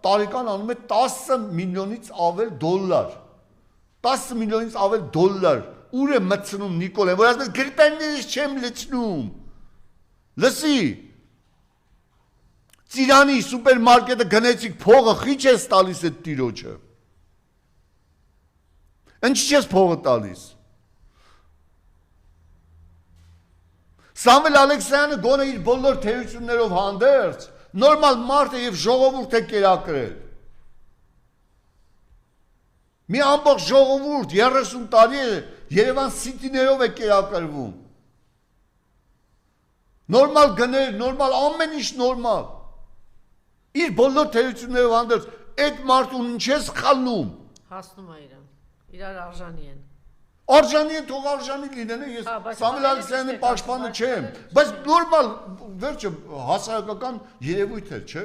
տարեկան անում է 10 միլիոնից ավել դոլար։ 10 միլիոնից ավել դոլար։ Ուր է մտցնում Նիկոլեն, որ ասում գրպաններից չեմ լցնում։ Լսի։ Ծիրանի սուպերմարկետը գնեցիք փողը խիչ ես տալիս այդ տիրոջը։ Ինչ չես փողը տալիս։ Սամվել Ալեքսյանը գոնե իր բոլոր թերություններով հանդերձ նորմալ մարդ է եւ ժողովուրդ է կերակրել։ Մի ամբողջ ժողովուրդ 30 տարի է Երևան Սիթիներով է կերակրվում։ Նորմալ գներ, նորմալ ամեն ինչ նորմալ։ Իր բոլոր թերություններով հանդերձ այդ մարդուն ինչ ես խալնում։ Հասնում է իրան։ Իրար արժանի են։ Արժանի են, թող արժանի լինեն, ես Սամվել Ալեքսյանի պաշտպանը չեմ, բայց նորմալ վերջը հասարակական երևույթ է, չէ։